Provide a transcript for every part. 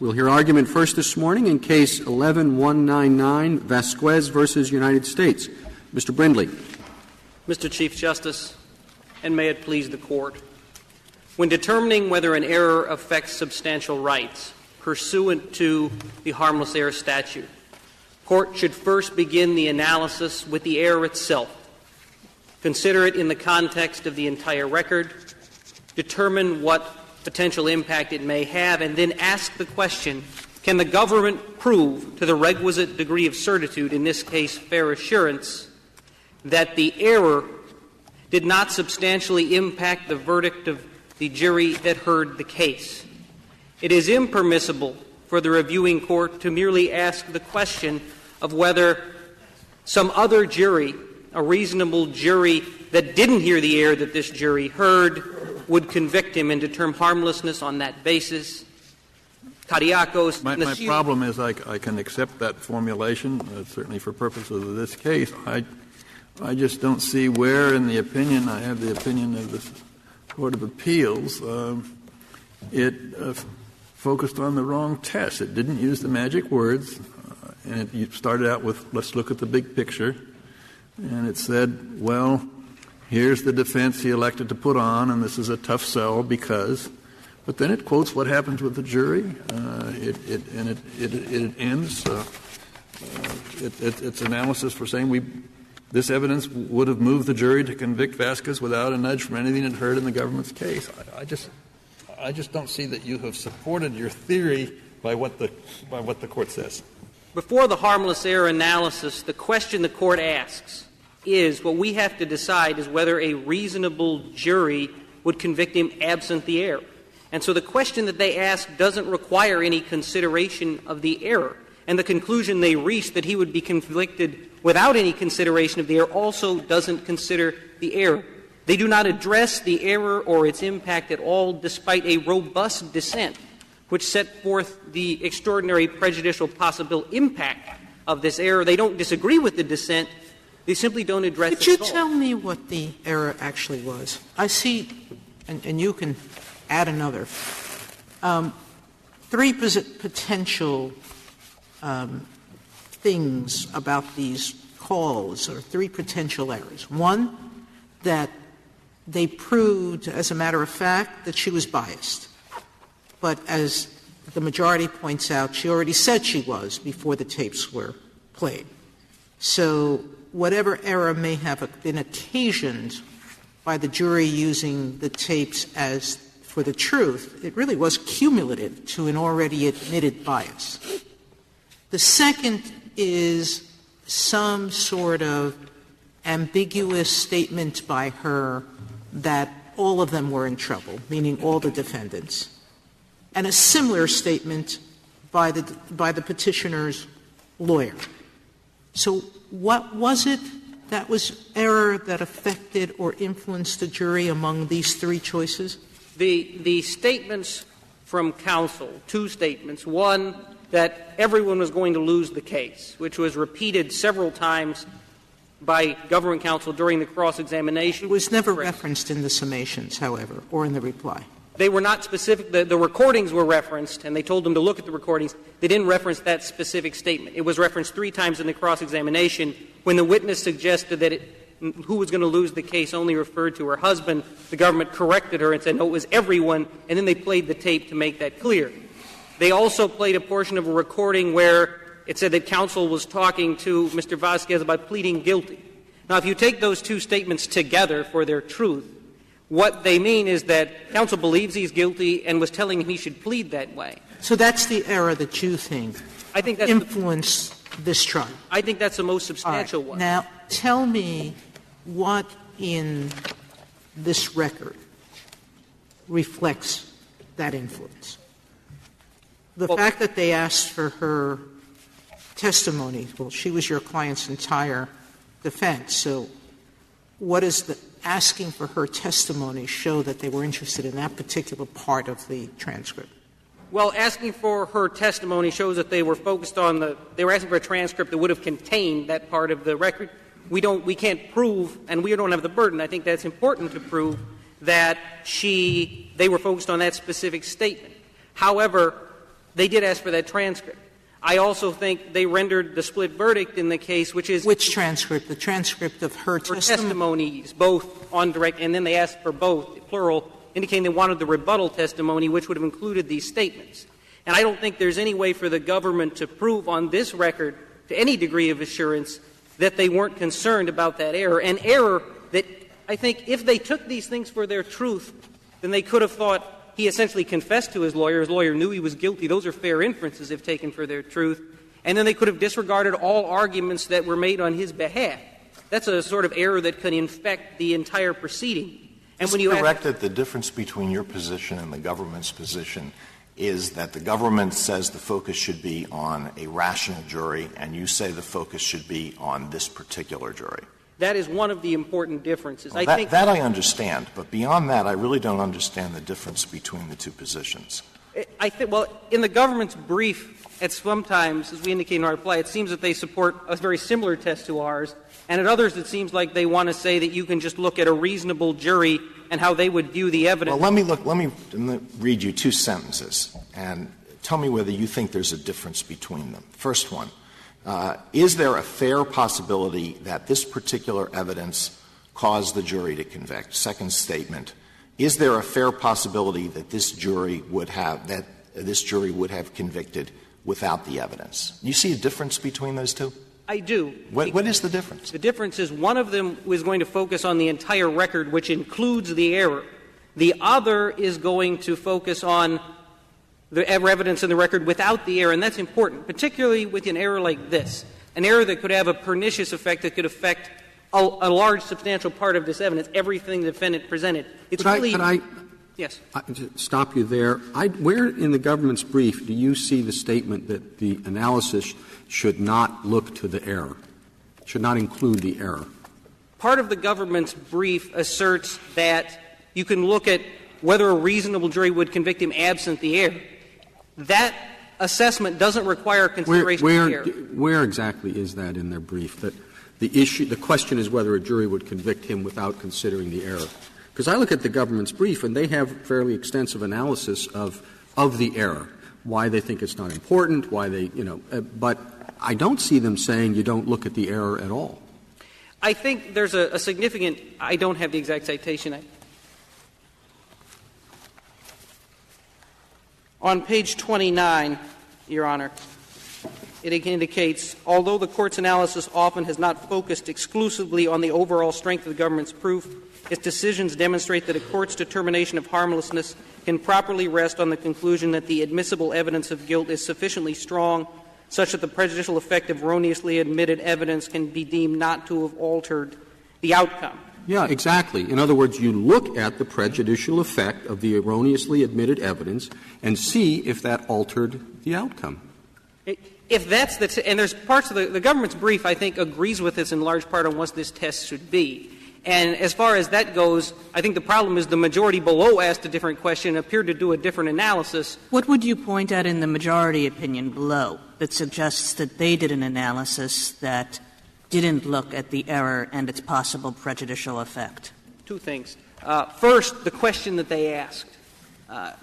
We'll hear argument first this morning in Case 11-199, Vasquez versus United States. Mr. Brindley. Mr. Chief Justice, and may it please the Court, when determining whether an error affects substantial rights pursuant to the harmless error statute, Court should first begin the analysis with the error itself, consider it in the context of the entire record, determine what potential impact it may have, and then ask the question, can the government prove to the requisite degree of certitude, in this case fair assurance, that the error did not substantially impact the verdict of the jury that heard the case? It is impermissible for the reviewing court to merely ask the question of whether some other jury, a reasonable jury that didn't hear the error that this jury heard, would convict him and determine harmlessness on that basis. Kariakos. My problem is I can accept that formulation, certainly for purposes of this case. I just don't see where in the opinion, I have the opinion of the Court of Appeals, it focused on the wrong test. It didn't use the magic words, and it started out with, let's look at the big picture. And it said, well, here's the defense he elected to put on, and this is a tough sell because. But then it quotes what happens with the jury. It ends its analysis for saying this evidence would have moved the jury to convict Vasquez without a nudge from anything it heard in the government's case. I just don't see that you have supported your theory by what the Court says. Before the harmless error analysis, the question the Court asks is, what we have to decide is whether a reasonable jury would convict him absent the error. And so the question that they ask doesn't require any consideration of the error. And the conclusion they reach that he would be convicted without any consideration of the error also doesn't consider the error. They do not address the error or its impact at all, despite a robust dissent which set forth the extraordinary prejudicial possible impact of this error. They don't disagree with the dissent. They simply don't address it at all. Could you tell me what the error actually was? I see, and you can add another, three potential things about these calls, or three potential errors. One, that they proved, as a matter of fact, that she was biased. But as the majority points out, she already said she was before the tapes were played. So whatever error may have been occasioned by the jury using the tapes as for the truth, it really was cumulative to an already admitted bias. The second is some sort of ambiguous statement by her that all of them were in trouble, meaning all the defendants, and a similar statement by the petitioner's lawyer. So what was it that was error that affected or influenced the jury among these three choices? The statements from counsel, two statements. One, that everyone was going to lose the case, which was repeated several times by government counsel during the cross-examination. It was never referenced in the summations, however, or in the reply. They were not specific. The recordings were referenced, and they told them to look at the recordings. They didn't reference that specific statement. It was referenced three times in the cross-examination. When the witness suggested that who was going to lose the case only referred to her husband, the government corrected her and said, no, it was everyone, and then they played the tape to make that clear. They also played a portion of a recording where it said that counsel was talking to Mr. Vasquez about pleading guilty. Now, if you take those two statements together for their truth, what they mean is that counsel believes he's guilty and was telling him he should plead that way. So that's the error that you think that's influenced this trial? I think that's the most substantial one. Now, tell me what in this record reflects that influence. The fact that they asked for her testimony, well, she was your client's entire defense, so what does the asking for her testimony show that they were interested in that particular part of the transcript? Well, asking for her testimony shows that they were focused on they were asking for a transcript that would have contained that part of the record. We can't prove, and we don't have the burden. I think that's important to prove that they were focused on that specific statement. However, They did ask for that transcript. I also think they rendered the split verdict in the case, which is — Which transcript? The transcript of her testimonies, both on direct, and then they asked for both, plural, indicating they wanted the rebuttal testimony, which would have included these statements. And I don't think there's any way for the government to prove on this record, to any degree of assurance, that they weren't concerned about that error. An error that I think if they took these things for their truth, then they could have thought he essentially confessed to his lawyer. His lawyer knew he was guilty. Those are fair inferences if taken for their truth. And then they could have disregarded all arguments that were made on his behalf. That's a sort of error that could infect the entire proceeding. And when you correct that the difference between your position and the government's position is that the government says the focus should be on a rational jury, and you say the focus should be on this particular jury? That is one of the important differences. Well, that I understand, but beyond that, I really don't understand the difference between the two positions. Well, in the government's brief, at sometimes, as we indicate in our reply, it seems that they support a very similar test to ours, and at others it seems like they want to say that you can just look at a reasonable jury and how they would view the evidence. Well, let me read you two sentences and tell me whether you think there's a difference between them. First one. Is there a fair possibility that this particular evidence caused the jury to convict? Second statement, is there a fair possibility that this jury would have convicted without the evidence? You see a difference between those two? I do. What is the difference? The difference is one of them was going to focus on the entire record, which includes the error. The other is going to focus on the evidence in the record without the error, and that's important, particularly with an error like this, an error that could have a pernicious effect that could affect a large, substantial part of this evidence, everything the defendant presented. It's really — Could I yes. Stop you there? Where in the government's brief do you see the statement that the analysis should not look to the error, should not include the error? Part of the government's brief asserts that you can look at whether a reasonable jury would convict him absent the error. That assessment doesn't require consideration of the error. Where exactly is that in their brief? That the question is whether a jury would convict him without considering the error. Because I look at the government's brief, and they have fairly extensive analysis of the error, why they think it's not important, why they, but I don't see them saying you don't look at the error at all. I think there's a significant — I don't have the exact citation. On page 29, Your Honor, it indicates, although the Court's analysis often has not focused exclusively on the overall strength of the government's proof, its decisions demonstrate that a court's determination of harmlessness can properly rest on the conclusion that the admissible evidence of guilt is sufficiently strong such that the prejudicial effect of erroneously admitted evidence can be deemed not to have altered the outcome. Yeah, exactly. In other words, you look at the prejudicial effect of the erroneously admitted evidence and see if that altered the outcome. If that's and there's parts of the government's brief, I think, agrees with this in large part on what this test should be. And as far as that goes, I think the problem is the majority below asked a different question and appeared to do a different analysis. What would you point at in the majority opinion below that suggests that they did an analysis that didn't look at the error and its possible prejudicial effect? Two things. First, the question that they asked.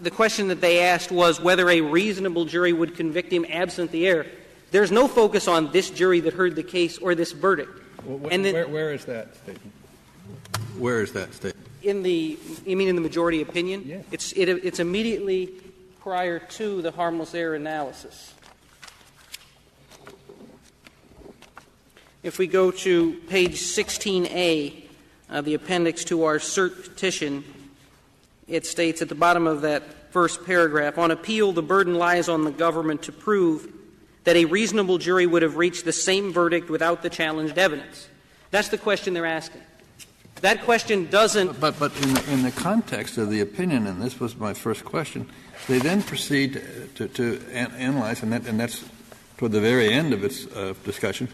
The question that they asked was whether a reasonable jury would convict him absent the error. There's no focus on this jury that heard the case or this verdict. Where is that statement? Where is that statement? You mean in the majority opinion? Yes. It's immediately prior to the harmless error analysis. If we go to page 16A of the appendix to our cert petition, it states at the bottom of that first paragraph, on appeal, the burden lies on the government to prove that a reasonable jury would have reached the same verdict without the challenged evidence. That's the question they're asking. That question doesn't. But in the context of the opinion, and this was my first question, they then proceed to analyze, and that's toward the very end of its discussion,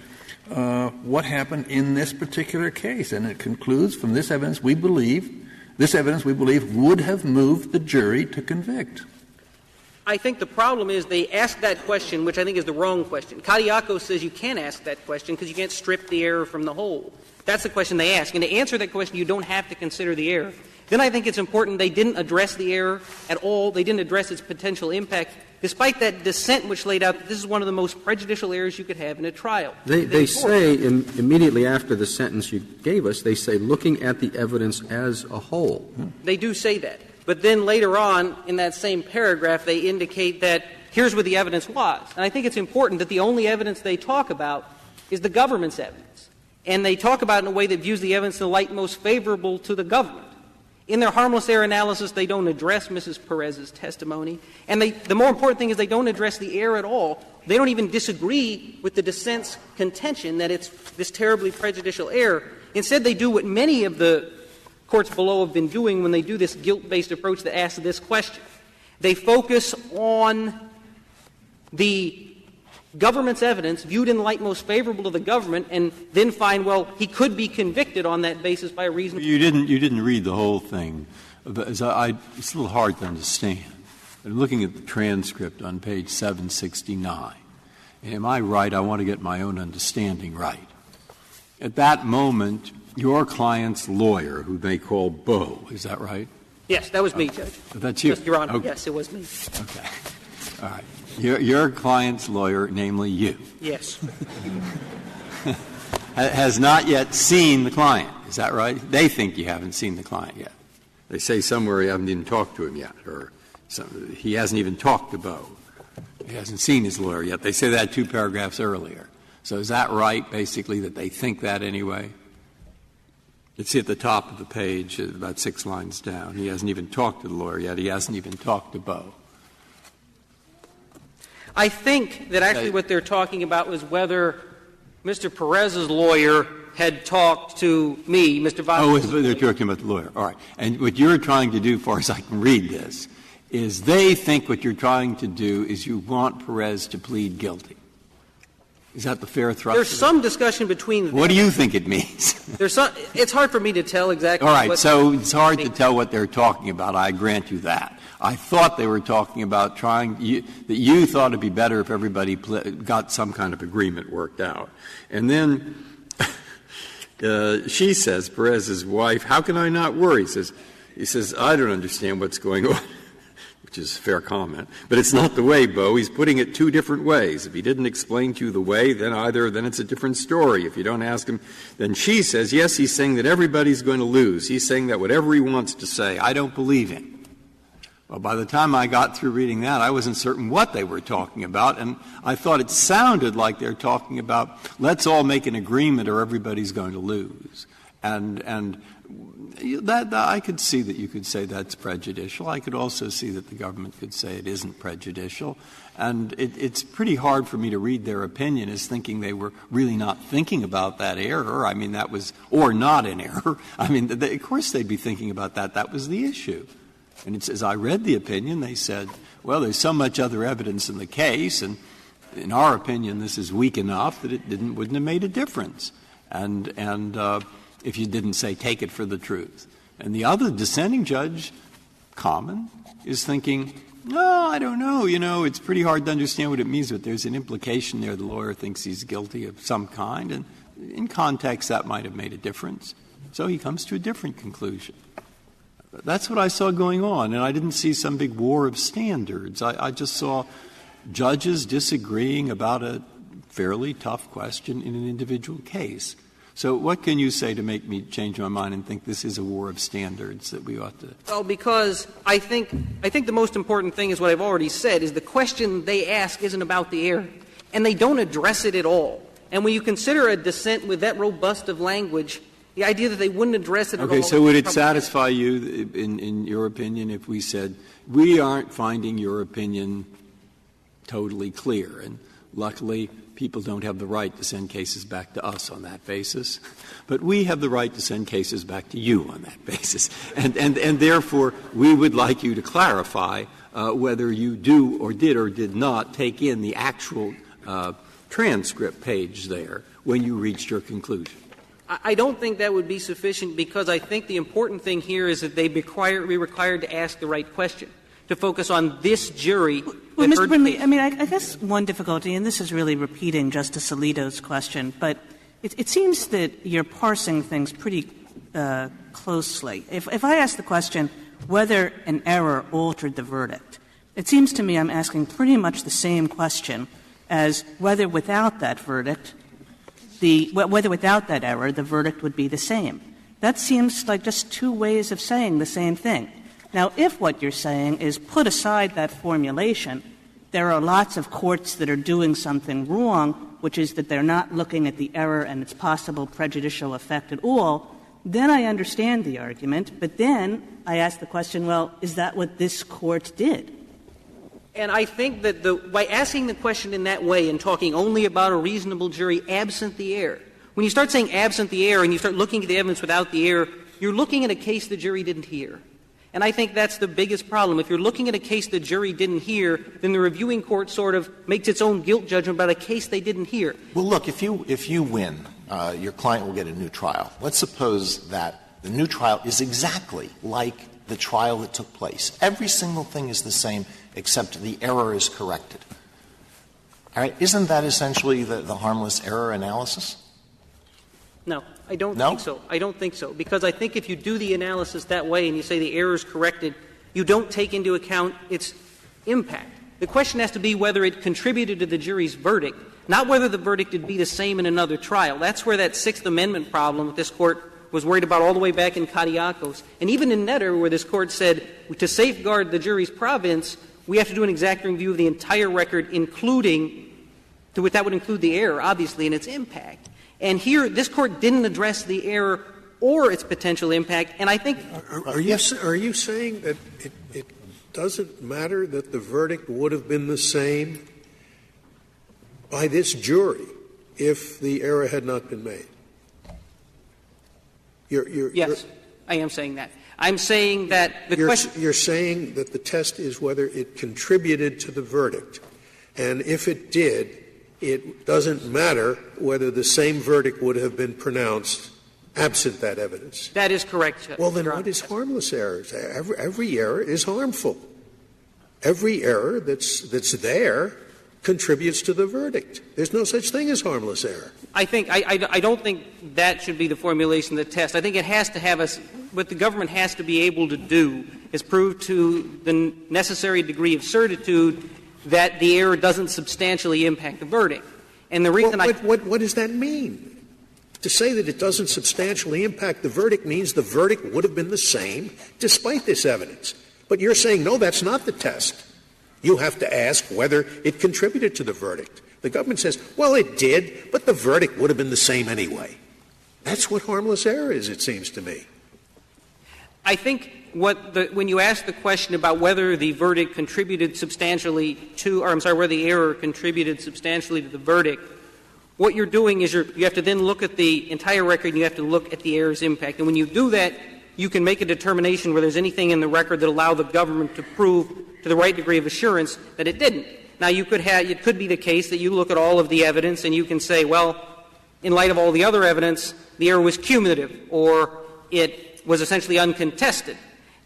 what happened in this particular case. And it concludes, from this evidence we believe would have moved the jury to convict. I think the problem is they asked that question, which I think is the wrong question. Kadiakos says you can't ask that question because you can't strip the error from the whole. That's the question they ask. And to answer that question, you don't have to consider the error. then I think it's important they didn't address the error at all. They didn't address its potential impact, despite that dissent which laid out that this is one of the most prejudicial errors you could have in a trial. They say immediately after the sentence you gave us, they say looking at the evidence as a whole. They do say that. But then later on in that same paragraph, they indicate that here's what the evidence was. And I think it's important that the only evidence they talk about is the government's evidence. And they talk about it in a way that views the evidence in the light most favorable to the government. In their harmless error analysis, they don't address Mrs. Perez's testimony. And the more important thing is they don't address the error at all. They don't even disagree with the dissent's contention that it's this terribly prejudicial error. Instead, they do what many of the courts below have been doing when they do this guilt-based approach that asks this question. They focus on the government's evidence viewed in the light most favorable to the government and then find, well, he could be convicted on that basis by a reasonable. You didn't read the whole thing. It's a little hard to understand. I'm looking at the transcript on page 769. Am I right? I want to get my own understanding right. At that moment, your client's lawyer, who they call Bo, is that right? Yes, that was me, Judge. That's you? Yes, Your Honor. Okay. Yes, it was me. Okay. All right. Your client's lawyer, namely you, Yes. has not yet seen the client. Is that right? They think you haven't seen the client yet. They say somewhere you haven't even talked to him yet, or he hasn't even talked to Bo. He hasn't seen his lawyer yet. They say that 2 paragraphs earlier. So is that right, basically, that they think that anyway? It's at the top of the page, about 6 lines down. He hasn't even talked to the lawyer yet. He hasn't even talked to Bo. I think that actually what they're talking about was whether Mr. Perez's lawyer had talked to me, Mr. Vasquez. Oh, they're talking about the lawyer. All right. And what you're trying to do, as far as I can read this, is they think what you're trying to do is you want Perez to plead guilty. Is that the fair thrust? There's some discussion between them. What do you think it means? It's hard for me to tell exactly. All right. So it's hard to tell what they're talking about. I grant you that. I thought they were talking about that you thought it'd be better if everybody got some kind of agreement worked out. And then she says, Perez's wife, how can I not worry? He says, I don't understand what's going on, which is a fair comment. But it's not the way, Bo. He's putting it 2 different ways. If he didn't explain to you the way, then it's a different story. If you don't ask him, then she says, yes, he's saying that everybody's going to lose. He's saying that whatever he wants to say, I don't believe him. Well, by the time I got through reading that, I wasn't certain what they were talking about, and I thought it sounded like they're talking about, let's all make an agreement or everybody's going to lose. And that I could see that you could say that's prejudicial. I could also see that the government could say it isn't prejudicial. And it's pretty hard for me to read their opinion as thinking they were really not thinking about that error. I mean, that was — or not an error. I mean, of course they'd be thinking about that. That was the issue. And as I read the opinion, they said, well, there's so much other evidence in the case, and in our opinion, this is weak enough that it wouldn't have made a difference. And if you didn't say, take it for the truth. And the other dissenting judge, Common, is thinking, no, I don't know. You know, it's pretty hard to understand what it means, but there's an implication there. The lawyer thinks he's guilty of some kind, and in context, that might have made a difference. So he comes to a different conclusion. That's what I saw going on, and I didn't see some big war of standards. I just saw judges disagreeing about a fairly tough question in an individual case. So what can you say to make me change my mind and think this is a war of standards that we ought to — Well, because I think the most important thing is what I've already said, is the question they ask isn't about the error, and they don't address it at all. And when you consider a dissent with that robust of language, the idea that they wouldn't address it at all — Okay, so would it satisfy you, in your opinion, if we said, we aren't finding your opinion totally clear, and luckily people don't have the right to send cases back to us on that basis, but we have the right to send cases back to you on that basis. And therefore, we would like you to clarify whether you do or did not take in the actual transcript page there when you reached your conclusion. I don't think that would be sufficient, because I think the important thing here is that be required to ask the right question, to focus on this jury. Well, Mr. Brimley, I mean, I guess one difficulty, and this is really repeating Justice Alito's question, but it seems that you're parsing things pretty closely. If I ask the question whether an error altered the verdict, it seems to me I'm asking pretty much the same question as whether without that verdict, whether without that error, the verdict would be the same. That seems like just two ways of saying the same thing. Now, if what you're saying is put aside that formulation, there are lots of courts that are doing something wrong, which is that they're not looking at the error and its possible prejudicial effect at all, then I understand the argument. But then I ask the question, well, is that what this Court did? And I think that by asking the question in that way and talking only about a reasonable jury absent the error, when you start saying absent the error and you start looking at the evidence without the error, you're looking at a case the jury didn't hear. And I think that's the biggest problem. If you're looking at a case the jury didn't hear, then the reviewing court sort of makes its own guilt judgment about a case they didn't hear. Well, look, if you win, your client will get a new trial. Let's suppose that the new trial is exactly like the trial that took place. Every single thing is the same except the error is corrected. All right? Isn't that essentially the harmless error analysis? No, I don't think so. I don't think so. Because I think if you do the analysis that way and you say the error is corrected, you don't take into account its impact. The question has to be whether it contributed to the jury's verdict, not whether the verdict would be the same in another trial. That's where that Sixth Amendment problem that this Court was worried about all the way back in Katiakos. And even in Netter, where this Court said to safeguard the jury's province, we have to do an exact review of the entire record, including — that would include the error, obviously, and its impact. And here, this Court didn't address the error or its potential impact, and I think — Are you saying that it doesn't matter that the verdict would have been the same by this jury if the error had not been made? Yes, I am saying that. I'm saying that the question — You're saying that the test is whether it contributed to the verdict. And if it did, it doesn't matter whether the same verdict would have been pronounced absent that evidence. That is correct. Well, then what is harmless errors? Every error is harmful. Every error that's there contributes to the verdict. There's no such thing as harmless error. I don't think that should be the formulation of the test. I think it has to have what the government has to be able to do is prove to the necessary degree of certitude that the error doesn't substantially impact the verdict. And the reason what does that mean? To say that it doesn't substantially impact the verdict means the verdict would have been the same despite this evidence. But you're saying, no, that's not the test. You have to ask whether it contributed to the verdict. The government says, well, it did, but the verdict would have been the same anyway. That's what harmless error is, it seems to me. I think when you ask the question about whether the verdict contributed substantially to — or I'm sorry, whether the error contributed substantially to the verdict, what you're doing is you have to then look at the entire record and you have to look at the error's impact. And when you do that, you can make a determination where there's anything in the record that allow the government to prove to the right degree of assurance that it didn't. Now, it could be the case that you look at all of the evidence and you can say, well, in light of all the other evidence, the error was cumulative or it was essentially uncontested.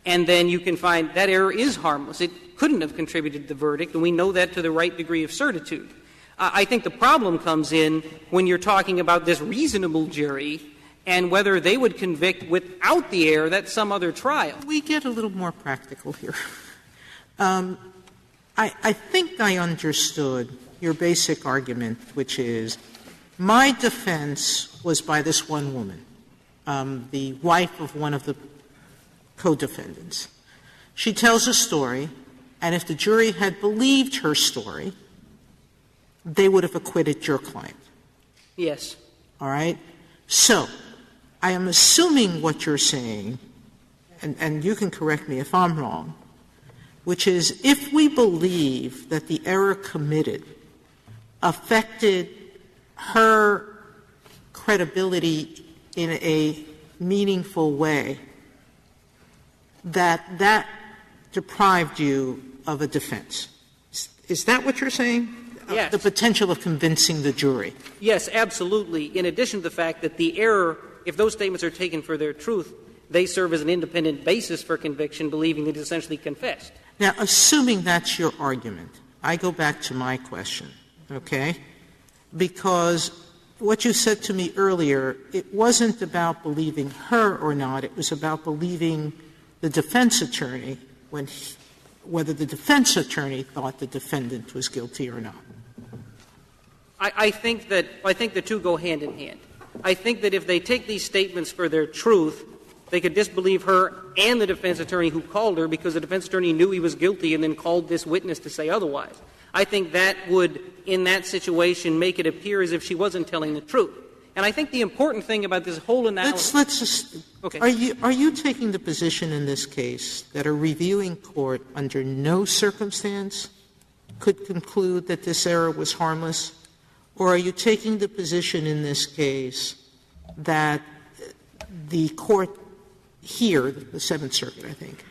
And then you can find that error is harmless. It couldn't have contributed to the verdict, and we know that to the right degree of certitude. I think the problem comes in when you're talking about this reasonable jury and whether they would convict without the error. That's some other trial. We get a little more practical here. I think I understood your basic argument, which is my defense was by this one woman, the wife of one of the co-defendants. She tells a story, and if the jury had believed her story, they would have acquitted your client. Yes. All right? So I am assuming what you're saying, and you can correct me if I'm wrong, which is if we believe that the error committed affected her credibility in a meaningful way, that deprived you of a defense. Is that what you're saying? Yes. The potential of convincing the jury. Yes, absolutely. In addition to the fact that the error, if those statements are taken for their truth, they serve as an independent basis for conviction, believing that it's essentially confessed. Now, assuming that's your argument, I go back to my question, okay? Because what you said to me earlier, it wasn't about believing her or not. It was about believing the defense attorney whether the defense attorney thought the defendant was guilty or not. I think the two go hand in hand. I think that if they take these statements for their truth, they could disbelieve her and the defense attorney who called her because the defense attorney knew he was guilty and then called this witness to say otherwise. I think that would, in that situation, make it appear as if she wasn't telling the truth. And I think the important thing about this whole analysis — Let's just — okay. Are you taking the position in this case that a reviewing court under no circumstance could conclude that this error was harmless? Or are you taking the position in this case that the court here, the Seventh Circuit, I think,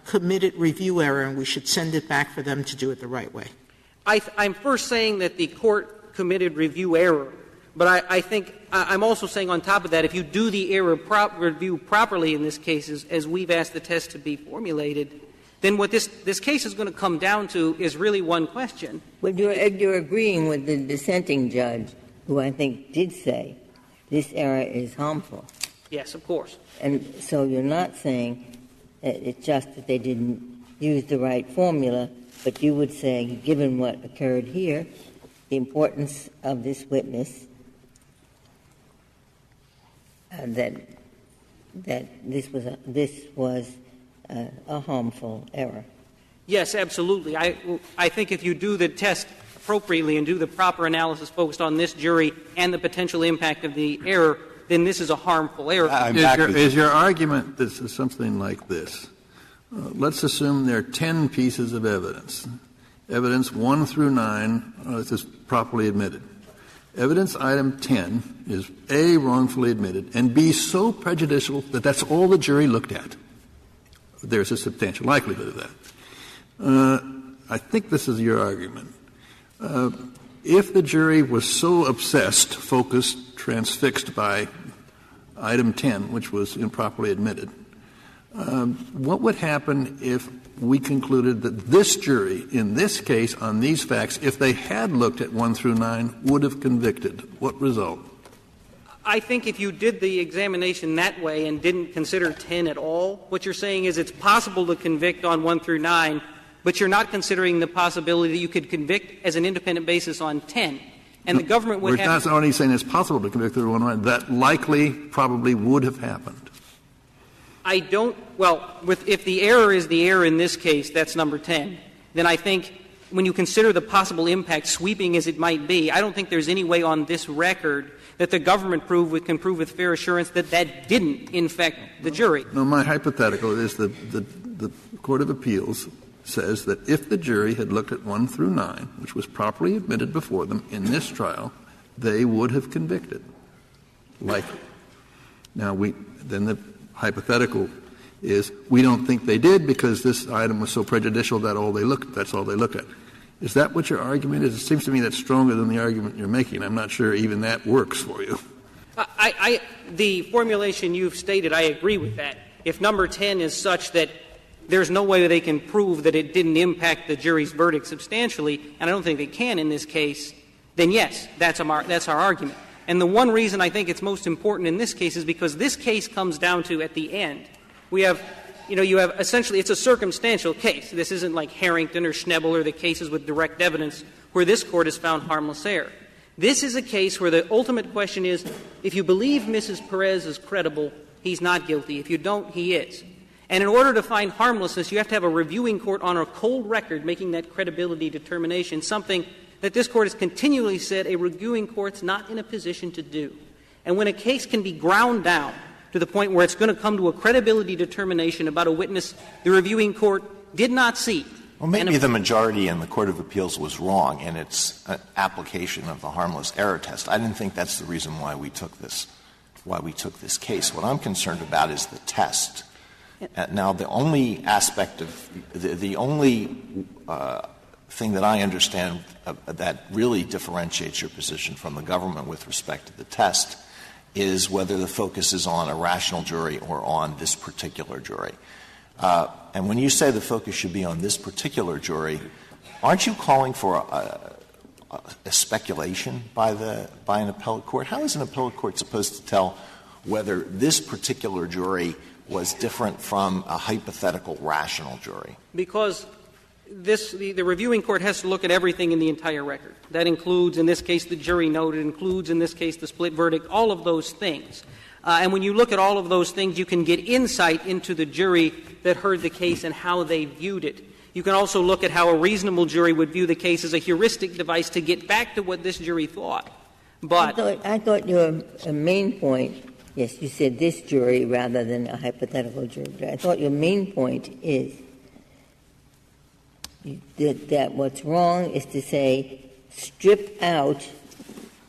committed review error and we should send it back for them to do it the right way? I'm first saying that the court committed review error, but I think I'm also saying on top of that, if you do the error review properly in this case, as we've asked the test to be formulated, then what this case is going to come down to is really one question. Well, you're agreeing with the dissenting judge, who I think did say this error is harmful. Yes, of course. And so you're not saying it's just that they didn't use the right formula, but you would say, given what occurred here, the importance of this witness, that this was a harmful error. Yes, absolutely. I think if you do the test appropriately and do the proper analysis focused on this jury and the potential impact of the error, then this is a harmful error. Is your argument this is something like this? Let's assume there are 10 pieces of evidence. Evidence 1 through 9 is properly admitted. Evidence item 10 is A, wrongfully admitted, and B, so prejudicial that that's all the jury looked at. There's a substantial likelihood of that. I think this is your argument. If the jury was so obsessed, focused, transfixed by item 10, which was improperly admitted, what would happen if we concluded that this jury, in this case, on these facts, if they had looked at 1 through 9, would have convicted? What result? I think if you did the examination that way and didn't consider 10 at all, what you're saying is it's possible to convict on 1 through 9, but you're not considering the possibility that you could convict as an independent basis on 10. And the government would have — We're not only saying it's possible to convict on 1 through 9. That likely probably would have happened. I don't — well, if the error is the error in this case, that's number 10, then I think when you consider the possible impact, sweeping as it might be, I don't think there's any way on this record that the government can prove with fair assurance that that didn't infect the jury. No, my hypothetical is the Court of Appeals says that if the jury had looked at 1 through 9, which was properly admitted before them in this trial, they would have convicted. Likely. Now, then the hypothetical is we don't think they did because this item was so prejudicial that's all they look at. Is that what your argument is? It seems to me that's stronger than the argument you're making. I'm not sure even that works for you. The formulation you've stated, I agree with that. If number 10 is such that there's no way that they can prove that it didn't impact the jury's verdict substantially, and I don't think they can in this case, then yes, that's our argument. And the one reason I think it's most important in this case is because this case comes down to, at the end, you have essentially, it's a circumstantial case. This isn't like Harrington or Schnebel or the cases with direct evidence where this Court has found harmless error. This is a case where the ultimate question is, if you believe Mrs. Perez is credible, he's not guilty. If you don't, he is. And in order to find harmlessness, you have to have a reviewing court on a cold record making that credibility determination, something that this Court has continually said a reviewing court's not in a position to do. And when a case can be ground down to the point where it's going to come to a credibility determination about a witness the reviewing court did not see. Well, maybe the majority in the Court of Appeals was wrong in its application of the harmless error test. I didn't think that's the reason why we took this case. What I'm concerned about is the test. Now, the only aspect of the only thing that I understand that really differentiates your position from the government with respect to the test is whether the focus is on a rational jury or on this particular jury. And when you say the focus should be on this particular jury, aren't you calling for a speculation by an appellate court? How is an appellate court supposed to tell whether this particular jury was different from a hypothetical rational jury? Because the reviewing court has to look at everything in the entire record. That includes, in this case, the jury note. It includes, in this case, the split verdict, all of those things. And when you look at all of those things, you can get insight into the jury that heard the case and how they viewed it. You can also look at how a reasonable jury would view the case as a heuristic device to get back to what this jury thought. But I thought your main point, yes, you said this jury rather than a hypothetical jury, but I thought your main point is that what's wrong is to say strip out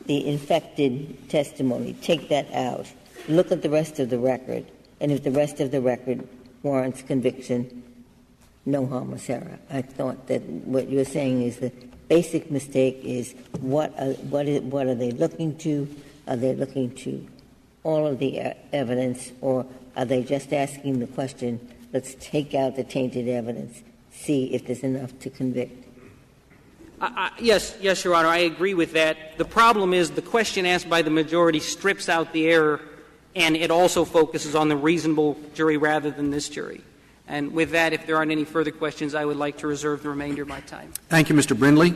the infected testimony, take that out, look at the rest of the record, and if the rest of the record warrants conviction, no harmless error. I thought that what you're saying is the basic mistake is what are they looking to? Are they looking to all of the evidence, or are they just asking the question, let's take out the tainted evidence, see if there's enough to convict? Yes, Your Honor, I agree with that. The problem is the question asked by the majority strips out the error, and it also focuses on the reasonable jury rather than this jury. And with that, if there aren't any further questions, I would like to reserve the remainder of my time. Thank you, Mr. Brindley.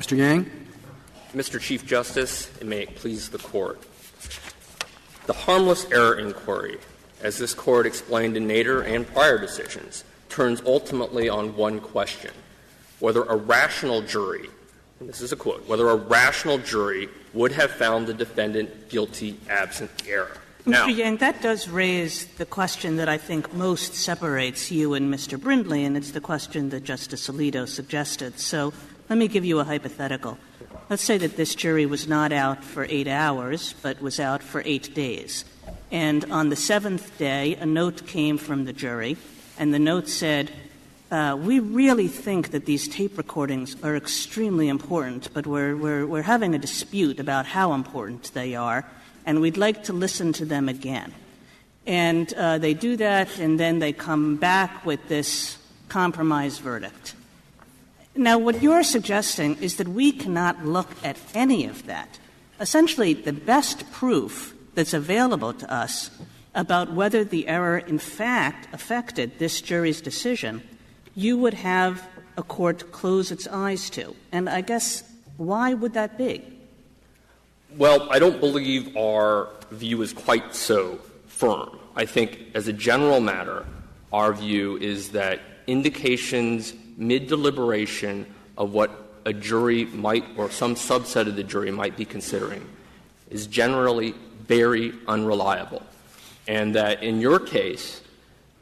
Mr. Yang. Mr. Chief Justice, and may it please the Court. The harmless error inquiry, as this Court explained in Nader and prior decisions, turns ultimately on one question: whether a rational jury, and this is a quote, whether a rational jury would have found the defendant guilty absent the error. Now, Mr. Yang, that does raise the question that I think most separates you and Mr. Brindley, and it's the question that Justice Alito suggested. So let me give you a hypothetical. Let's say that this jury was not out for 8 hours, but was out for 8 days. And on the 7th day, a note came from the jury, and the note said, we really think that these tape recordings are extremely important, but we're having a dispute about how important they are, and we'd like to listen to them again. And they do that, and then they come back with this compromise verdict. Now, what you're suggesting is that we cannot look at any of that. Essentially, the best proof that's available to us about whether the error in fact affected this jury's decision, you would have a court close its eyes to. And I guess, why would that be? Well, I don't believe our view is quite so firm. I think, as a general matter, our view is that indications mid-deliberation of what a jury might, or some subset of the jury might be considering, is generally very unreliable. And that in your case,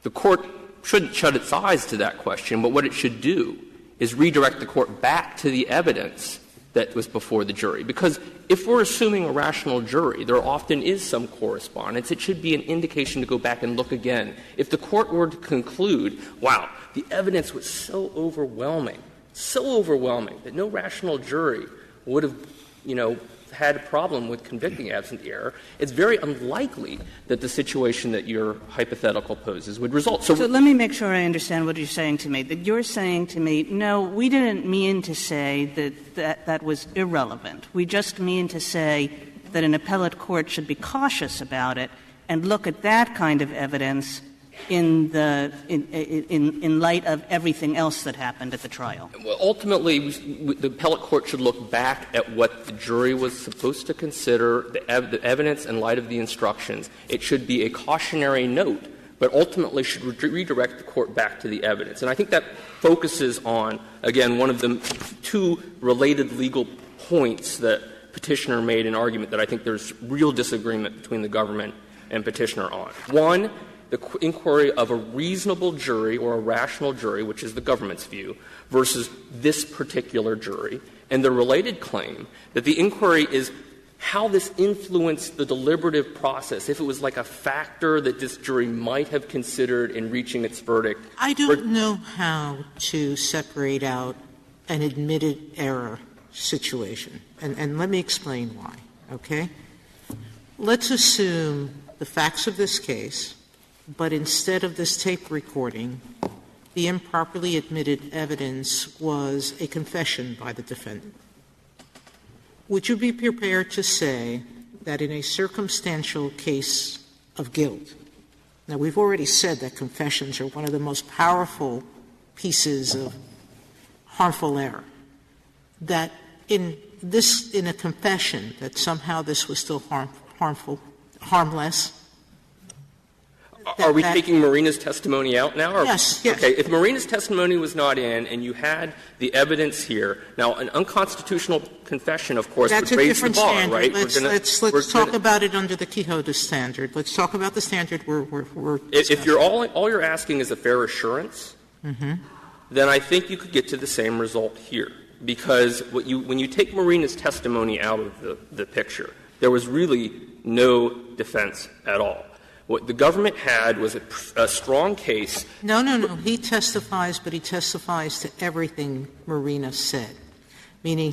the Court shouldn't shut its eyes to that question, but what it should do is redirect the Court back to the evidence that was before the jury. Because if we're assuming a rational jury, there often is some correspondence. It should be an indication to go back and look again. If the Court were to conclude, wow, the evidence was so overwhelming that no rational jury would have, had a problem with convicting absent the error, it's very unlikely that the situation that your hypothetical poses would result. So let me make sure I understand what you're saying to me. That you're saying to me, no, we didn't mean to say that was irrelevant. We just mean to say that an appellate court should be cautious about it and look at that kind of evidence in light of everything else that happened at the trial. Well, ultimately, the appellate court should look back at what the jury was supposed to consider, the evidence in light of the instructions. It should be a cautionary note, but ultimately should redirect the court back to the evidence. And I think that focuses on, again, one of the two related legal points that Petitioner made in argument that I think there's real disagreement between the government and Petitioner on. One, the inquiry of a reasonable jury or a rational jury, which is the government's view, versus this particular jury, and the related claim that the inquiry is how this influenced the deliberative process, if it was like a factor that this jury might have considered in reaching its verdict. I don't know how to separate out an admitted error situation, and let me explain why, okay? Let's assume the facts of this case, but instead of this tape recording, the improperly admitted evidence was a confession by the defendant, would you be prepared to say that in a circumstantial case of guilt — now, we've already said that confessions are one of the most powerful pieces of harmful error — that in a confession that somehow this was still harmless? Are we taking Marina's testimony out now? Yes. Okay. If Marina's testimony was not in and you had the evidence here, now an unconstitutional confession, of course, would raise the bar, standard. right? Let's talk about it under the Quixote standard. Let's talk about the standard we're If you're all you're asking is a fair assurance, then I think you could get to the same result here. Because when you take Marina's testimony out of the picture, there was really no defense at all. What the government had was a strong case. No. He testifies, but he testifies to everything Marina said. Meaning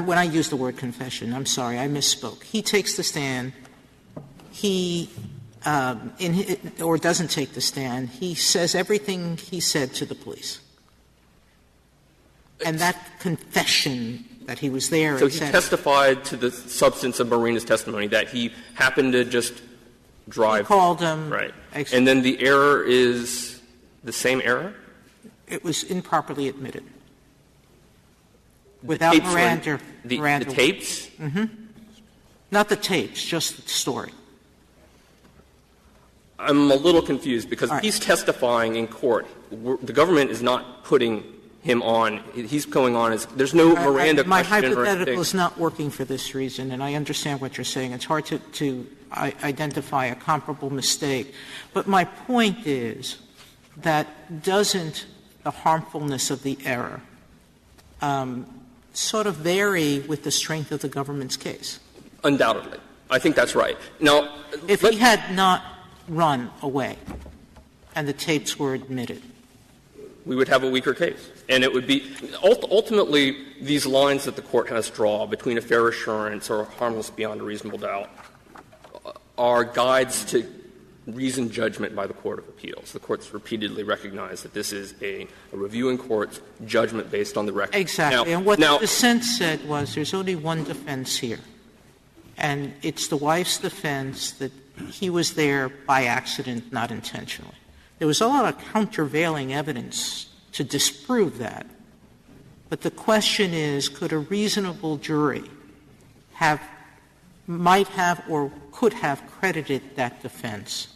when I use the word confession, I'm sorry, I misspoke. He takes the stand. Or doesn't take the stand. He says everything he said to the police. And that confession that he was there. So he testified to the substance of Marina's testimony, that he happened to just drive. He called him. Right. And then the error is the same error? It was improperly admitted. Without Miranda. The tapes? Not the tapes, just the story. I'm a little confused because he's testifying in court. The government is not putting him on. He's going on as — there's no Miranda my question. My hypothetical is not working for this reason, and I understand what you're saying. It's hard to identify a comparable mistake. But my point is that doesn't the harmfulness of the error sort of vary with the strength of the government's case? Undoubtedly. I think that's right. Now, if he had not run away and the tapes were admitted, we would have a weaker case. And it would be — ultimately, these lines that the Court has drawn between a fair assurance or harmless beyond a reasonable doubt are guides to reasoned judgment by the Court of Appeals. The Court's repeatedly recognized that this is a reviewing court's judgment based on the record. Exactly. And what the dissent said was there's only one defense here, and it's the wife's defense that he was there by accident, not intentionally. There was a lot of countervailing evidence to disprove that. But the question is, could a reasonable jury might have or could have credited that defense?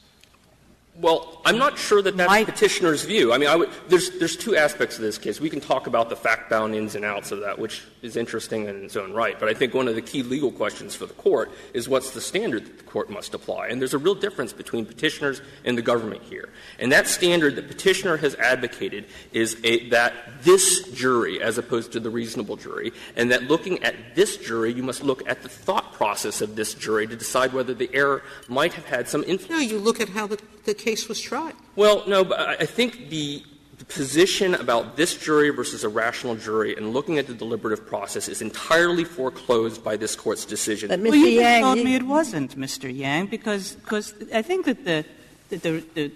Well, I'm not sure that that's Petitioner's view. I mean, there's two aspects of this case. We can talk about the fact-bound ins and outs of that, which is interesting in its own right. But I think one of the key legal questions for the Court is what's the standard that the Court must apply. And there's a real difference between Petitioners and the government here. And that standard that Petitioner has advocated is that this jury, as opposed to the reasonable jury, and that looking at this jury, you must look at the thought process of this jury to decide whether the error might have had some influence. No, you look at how the case was tried. Well, no, but I think the position about this jury versus a rational jury and looking at the deliberative process is entirely foreclosed by this Court's decision. But Mr. You just told me it wasn't, Mr. Yang, because I think that the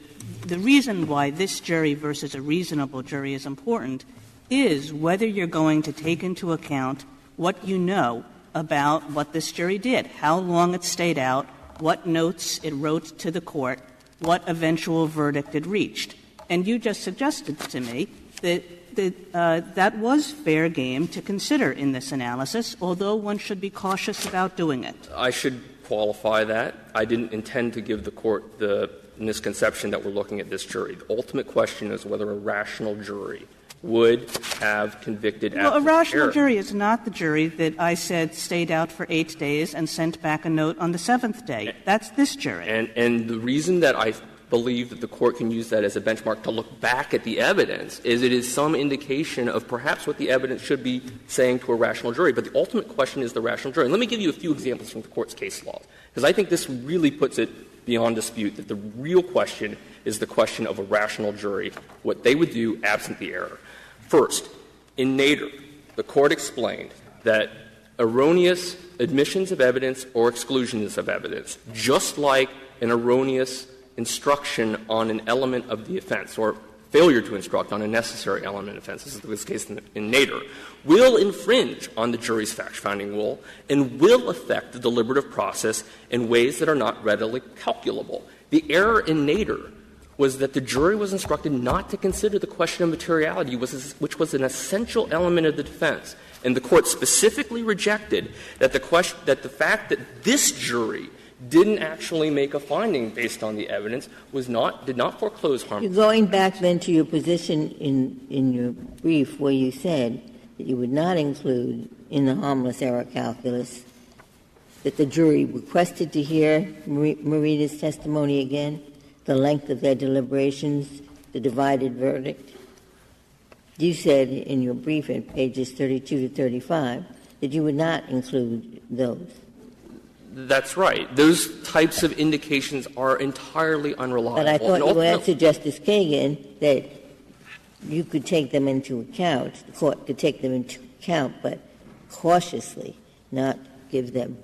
reason why this jury versus a reasonable jury is important is whether you're going to take into account what you know about what this jury did, how long it stayed out, what notes it wrote to the Court, what eventual verdict it reached. And you just suggested to me that that was fair game to consider in this analysis, although one should be cautious about doing it. I should qualify that. I didn't intend to give the Court the misconception that we're looking at this jury. The ultimate question is whether a rational jury would have convicted after a rational jury is not the jury that I said stayed out for 8 days and sent back a note on the 7th day. That's this jury. And the reason that I believe that the Court can use that as a benchmark to look back at the evidence is it is some indication of perhaps what the evidence should be saying to a rational jury. But the ultimate question is the rational jury. And let me give you a few examples from the Court's case law, because I think this really puts it beyond dispute that the real question is the question of a rational jury, what they would do absent the error. First, in Nader, the Court explained that erroneous admissions of evidence or exclusions of evidence, just like an erroneous instruction on an element of the offense or failure to instruct on a necessary element offense, this is this case in Nader, will infringe on the jury's fact-finding rule and will affect the deliberative process in ways that are not readily calculable. The error in Nader was that the jury was instructed not to consider the question of materiality, which was an essential element of the defense. And the Court specifically rejected that the fact that this jury didn't actually make a finding based on the evidence did not foreclose harm. You're going back then to your position in your brief where you said that you would not include in the harmless error calculus that the jury requested to hear Marita's testimony again, the length of their deliberations, the divided verdict. You said in your brief at pages 32 to 35 that you would not include those. That's right. Those types of indications are entirely unreliable. But I thought you answered Justice Kagan that you could take them into account, the Court could take them into account, but cautiously not give them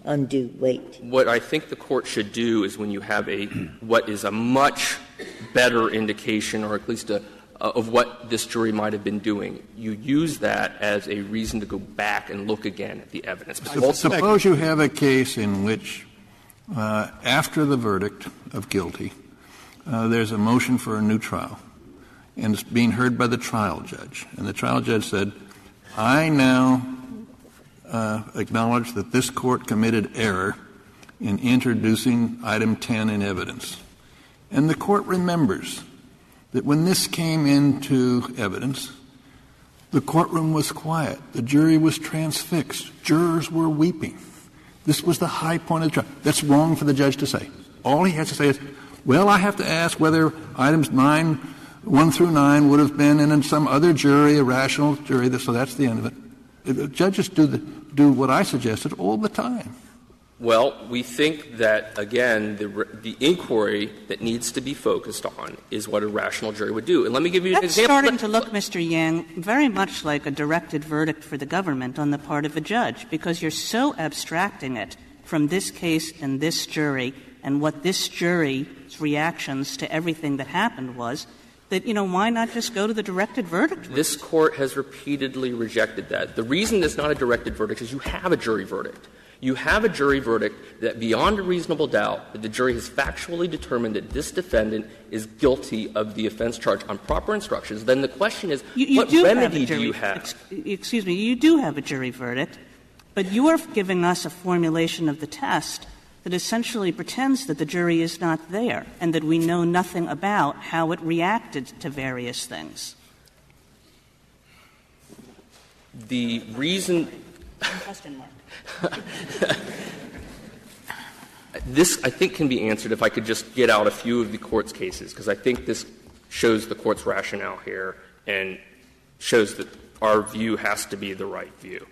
undue weight. What I think the Court should do is when you have what is a much better indication, or at least of what this jury might have been doing, you use that as a reason to go back and look again at the evidence. Suppose you have a case in which, after the verdict of guilty, there's a motion for a new trial, and it's being heard by the trial judge. And the trial judge said, I now acknowledge that this Court committed error in introducing item 10 in evidence. And the Court remembers that when this came into evidence, the courtroom was quiet. The jury was transfixed. Jurors were weeping. This was the high point of the trial. That's wrong for the judge to say. All he has to say is, well, I have to ask whether items 1 through 9 would have been in some other jury, a rational jury, so that's the end of it. Judges do what I suggested all the time. Well, we think that, again, the inquiry that needs to be focused on is what a rational jury would do. And let me give you an example. That's starting to look, Mr. Yang, very much like a directed verdict for the government on the part of a judge, because you're so abstracting it from this case and this jury and what this jury's reactions to everything that happened was, that, why not just go to the directed verdict? This Court has repeatedly rejected that. The reason it's not a directed verdict is you have a jury verdict. You have a jury verdict that, beyond a reasonable doubt, that the jury has factually determined that this defendant is guilty of the offense charge on proper instructions. Then the question is, what remedy do you have? Excuse me. You do have a jury verdict, but you are giving us a formulation of the test that essentially pretends that the jury is not there and that we know nothing about how it reacted to various things. The reason Question mark. This, I think, can be answered if I could just get out a few of the Court's cases, because I think this shows the Court's rationale here and shows that our view has to be the right view.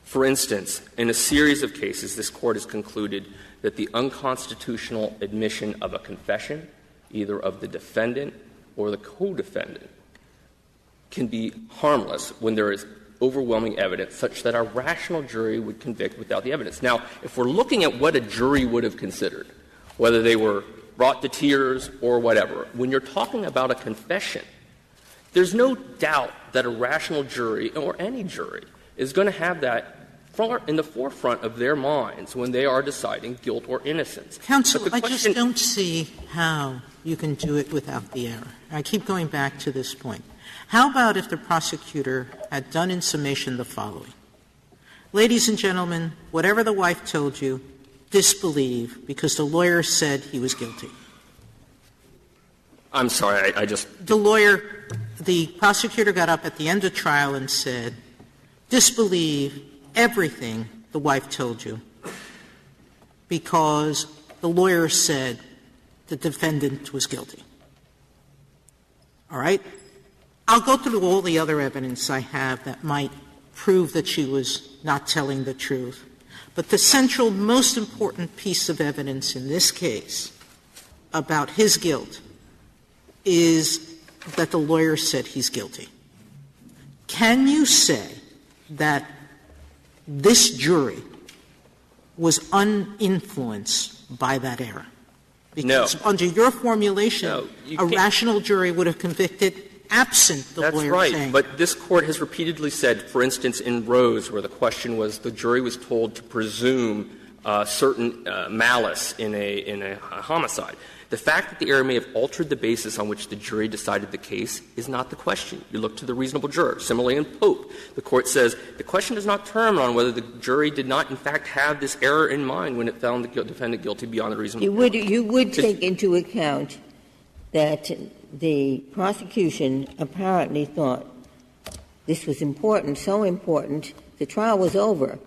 For instance, in a series of cases, this Court has concluded that the unconstitutional admission of a confession, either of the defendant or the co-defendant, can be harmless when there is overwhelming evidence such that a rational jury would convict without the evidence. Now, if we're looking at what a jury would have considered, whether they were brought to tears or whatever, when you're talking about a confession, there's no doubt that a rational jury, or any jury, is going to have that in the forefront of their minds when they are deciding guilt or innocence. Counsel, I just don't see how you can do it without the error. I keep going back to this point. How about if the prosecutor had done in summation the following? Ladies and gentlemen, whatever the wife told you, disbelieve because the lawyer said he was guilty. I'm sorry, I just... The prosecutor got up at the end of trial and said, disbelieve everything the wife told you because the lawyer said the defendant was guilty. All right? I'll go through all the other evidence I have that might prove that she was not telling the truth. But the central, most important piece of evidence in this case about his guilt is that the lawyer said he's guilty. Can you say that this jury was uninfluenced by that error? Because under your formulation, a rational jury would have convicted absent the That's lawyer right. saying. But this Court has repeatedly said, for instance, in Rose, where the question was the jury was told to presume certain malice in a homicide. The fact that the error may have altered the basis on which the jury decided the case is not the question. You look to the reasonable juror. Similarly in Pope, the Court says the question does not turn on whether the jury did not in fact have this error in mind when it found the defendant guilty beyond the reasonable doubt. You would take into account that the prosecution apparently thought this was important, so important, the trial was over.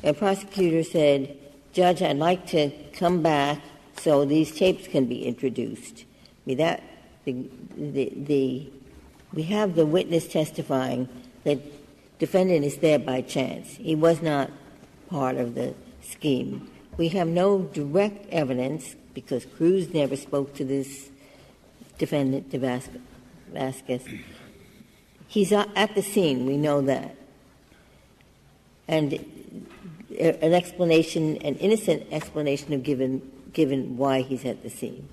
A prosecutor said, Judge, I'd like to come back so these tapes can be introduced. I mean, we have the witness testifying that defendant is there by chance. He was not part of the scheme. We have no direct evidence, because Cruz never spoke to this defendant, Vasquez. He's at the scene. We know that. And an explanation, an innocent explanation of given why he's at the scene.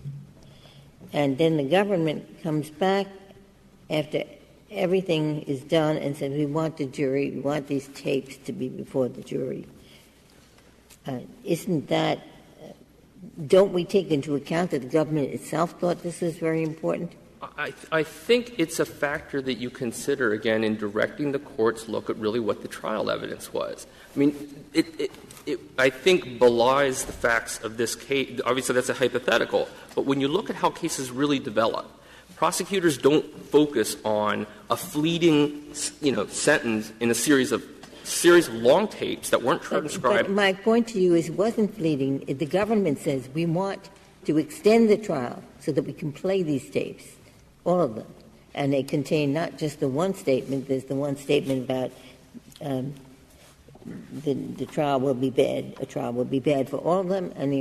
And then the government comes back after everything is done and says, we want the jury, we want these tapes to be before the jury. Isn't that, don't we take into account that the government itself thought this was very important? I think it's a factor that you consider, again, in directing the court's look at really what the trial evidence was. I mean, it I think belies the facts of this case. Obviously, that's a hypothetical. But when you look at how cases really develop, prosecutors don't focus on a fleeting, sentence in a series of long tapes that weren't transcribed. But my point to you is it wasn't fleeting. The government says we want to extend the trial so that we can play these tapes, all of them. And they contain not just the one statement. There's the one statement about the trial will be bad. A trial will be bad for all of them, and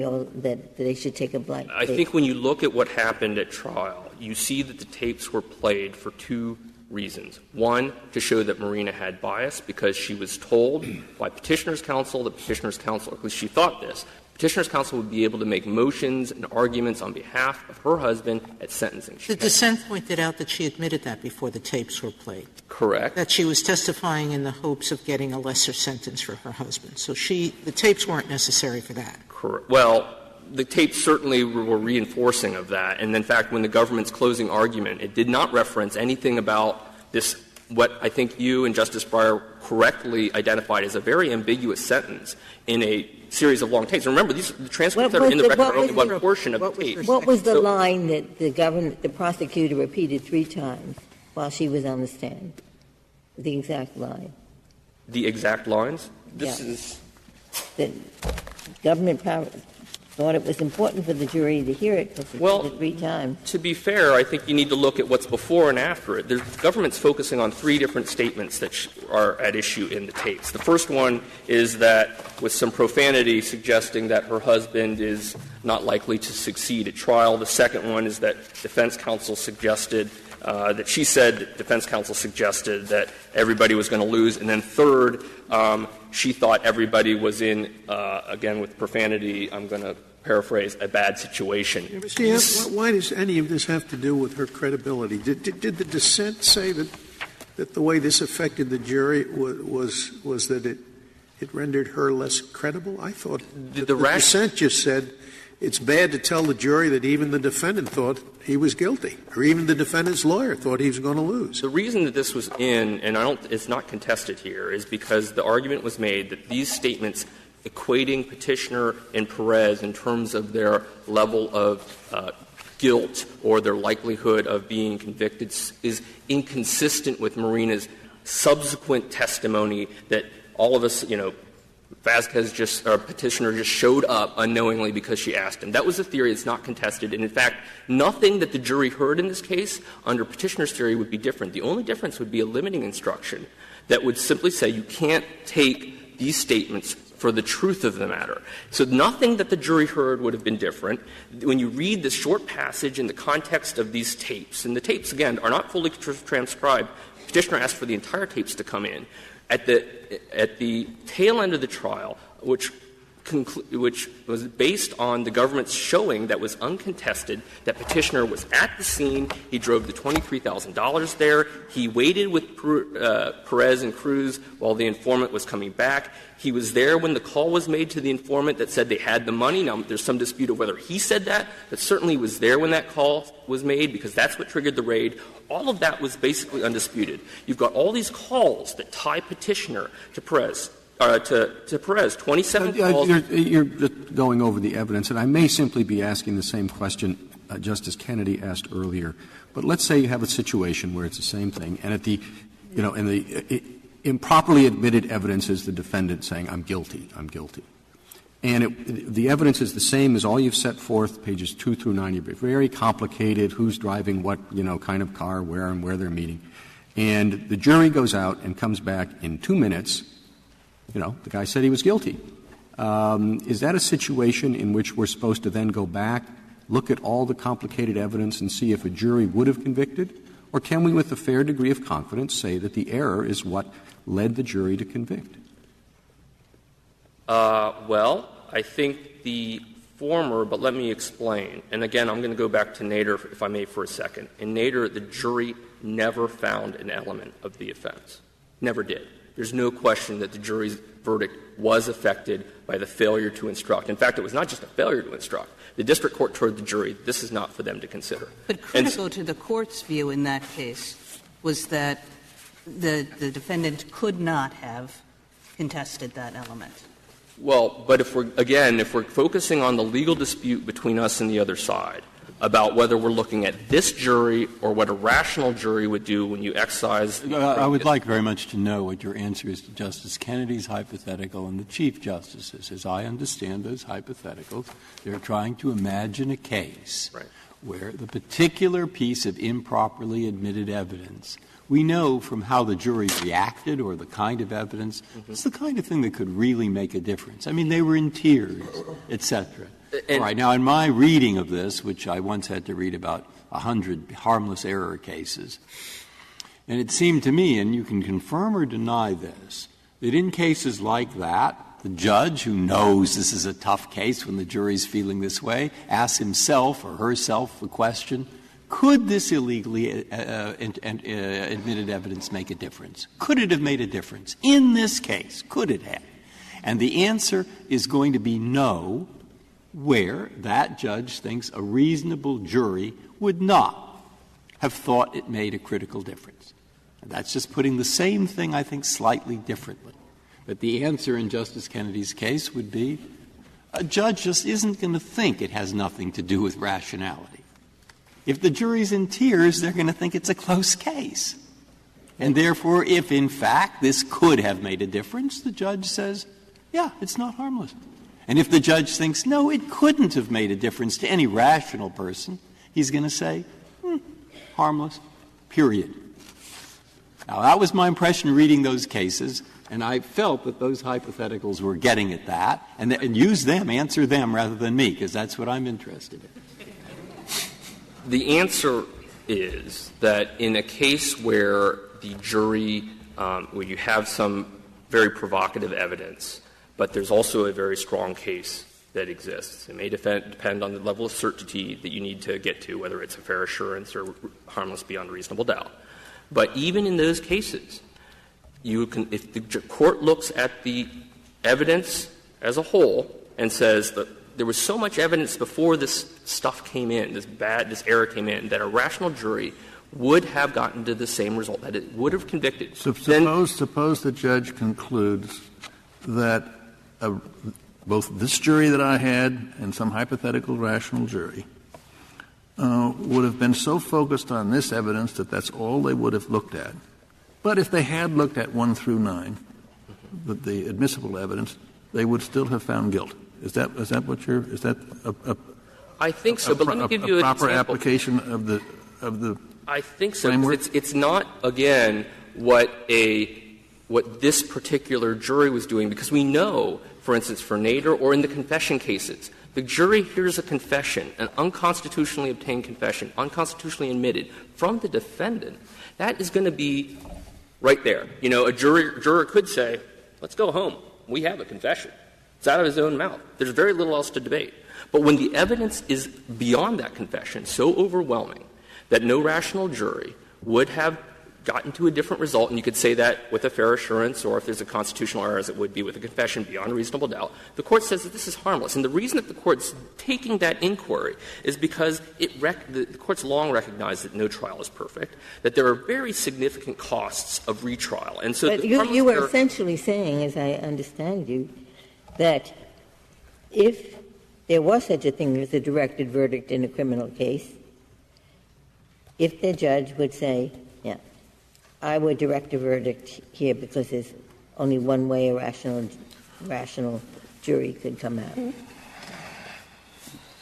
that they should take a blank tape. I think when you look at what happened at trial, you see that the tapes were played for two reasons. One, to show that Marina had bias because she was told by Petitioner's counsel that Petitioner's counsel, at least she thought this, Petitioner's counsel would be able to make motions and arguments on behalf of her husband at sentencing. The dissent pointed out that she admitted that before the tapes were played. Correct. That she was testifying in the hopes of getting a lesser sentence for her husband. So the tapes weren't necessary for that. Correct. Well, the tapes certainly were reinforcing of that. And in fact, when the government's closing argument, it did not reference anything about this, what I think you and Justice Breyer correctly identified as a very ambiguous sentence in a series of long tapes. Remember, the transcripts that are in the record are only one portion of the tape. What was the line that the prosecutor repeated 3 times while she was on the stand? The exact line. The exact lines? This Yeah. is The government thought it was important for the jury to hear it because it did it 3 times. To be fair, I think you need to look at what's before and after it. The government's focusing on 3 different statements that are at issue in the tapes. The first one is that with some profanity suggesting that her husband is not likely to succeed at trial. The second one is that defense counsel suggested that she said that defense counsel suggested that everybody was going to lose. And then third, she thought everybody was in, again with profanity, I'm going to paraphrase, a bad situation. Why does any of this have to do with her credibility? Did the dissent say that the way this affected the jury was that it rendered her less credible? I thought the dissent just said it's bad to tell the jury that even the defendant thought he was guilty, or even the defendant's lawyer thought he was going to lose. The reason that this was in, and it's not contested here, is because the argument was made that these statements equating Petitioner and Perez in terms of their level of guilt or their likelihood of being convicted is inconsistent with Marina's subsequent testimony that all of us, Vasquez Petitioner just showed up unknowingly because she asked him. That was a theory that's not contested. And in fact, nothing that the jury heard in this case under Petitioner's theory would be different. The only difference would be a limiting instruction that would simply say you can't take these statements for the truth of the matter. So nothing that the jury heard would have been different. When you read this short passage in the context of these tapes, and the tapes, again, are not fully transcribed, Petitioner asked for the entire tapes to come in. At the tail end of the trial, which which was based on the government's showing that was uncontested that Petitioner was at the scene. He drove the $23,000 there. He waited with Perez and Cruz while the informant was coming back. He was there when the call was made to the informant that said they had the money. Now, there's some dispute of whether he said that, but certainly was there when that call was made because that's what triggered the raid. All of that was basically undisputed. You've got all these calls that tie Petitioner to Perez. To Perez, 27 calls. You're going over the evidence, and I may simply be asking the same question Justice Kennedy asked earlier. But let's say you have a situation where it's the same thing, and at the improperly admitted evidence is the defendant saying, I'm guilty. And the evidence is the same as all you've set forth, pages 2 through 9. Very complicated, who's driving what, kind of car, where and where they're meeting. And the jury goes out and comes back in 2 minutes. The guy said he was guilty. Is that a situation in which we're supposed to then go back, look at all the complicated evidence and see if a jury would have convicted? Or can we, with a fair degree of confidence, say that the error is what led the jury to convict? Well, I think the former, but let me explain. And again, I'm going to go back to Nader, if I may, for a second. In Nader, the jury never found an element of the offense. Never did. There's no question that the jury's verdict was affected by the failure to instruct. In fact, it was not just a failure to instruct. The district court told the jury this is not for them to consider. But critical to the court's view in that case was that the defendant could not have contested that element. Well, but if we're focusing on the legal dispute between us and the other side about whether we're looking at this jury or what a rational jury would do when you excise I would like very much to know what your answer is to Justice Kennedy's hypothetical and the Chief Justice's. As I understand those hypotheticals, they're trying to imagine a case where the particular piece of improperly admitted evidence, we know from how the jury reacted or the kind of evidence, it's the kind of thing that could really make a difference. I mean, they were in tears, et cetera. All right. Now, in my reading of this, which I once had to read about 100 harmless error cases, and it seemed to me, and you can confirm or deny this, that in cases like that, the judge, who knows this is a tough case when the jury's feeling this way, asks himself or herself the question, could this illegally admitted evidence make a difference? Could it have made a difference? In this case, could it have? And the answer is going to be no, where that judge thinks a reasonable jury would not have thought it made a critical difference. And that's just putting the same thing, I think, slightly differently. But the answer in Justice Kennedy's case would be a judge just isn't going to think it has nothing to do with rationality. If the jury's in tears, they're going to think it's a close case. And therefore, if in fact this could have made a difference, the judge says, yeah, it's not harmless. And if the judge thinks, no, it couldn't have made a difference to any rational person, he's going to say, harmless, period. Now, that was my impression reading those cases, and I felt that those hypotheticals were getting at that, and use them, answer them rather than me, because that's what I'm interested in. The answer is that in a case where the jury, where you have some very provocative evidence, but there's also a very strong case that exists. It may depend on the level of certainty that you need to get to, whether it's a fair assurance or harmless beyond reasonable doubt. But even in those cases, if the court looks at the evidence as a whole and says that there was so much evidence before this stuff came in, this error came in, that a rational jury would have gotten to the same result, that it would have convicted. Suppose the judge concludes that both this jury that I had and some hypothetical rational jury would have been so focused on this evidence that that's all they would have looked at. But if they had looked at 1 through 9, the admissible evidence, they would still have found guilt. Is that what you're? Is that I think so, but let me give you an proper example. Application of the I think so. Framework? It's not again what this particular jury was doing, because we know, for instance, for Nader or in the confession cases, the jury hears a confession, an unconstitutionally obtained confession, unconstitutionally admitted from the defendant. That is going to be right there. You know, a juror could say, let's go home. We have a confession. It's out of his own mouth. There's very little else to debate. But when the evidence is beyond that confession, so overwhelming that no rational jury would have gotten to a different result, and you could say that with a fair assurance, or if there's a constitutional error, as it would be with a confession beyond reasonable doubt, the Court says that this is harmless. And the reason that the Court's taking that inquiry is because the Court's long recognized that no trial is perfect, that there are very significant costs of retrial. And so but you were essentially saying, as I understand you, that if there was such a thing as a directed verdict in a criminal case, if the judge would say, yeah, I would direct a verdict here because there's only one way a rational jury could come out.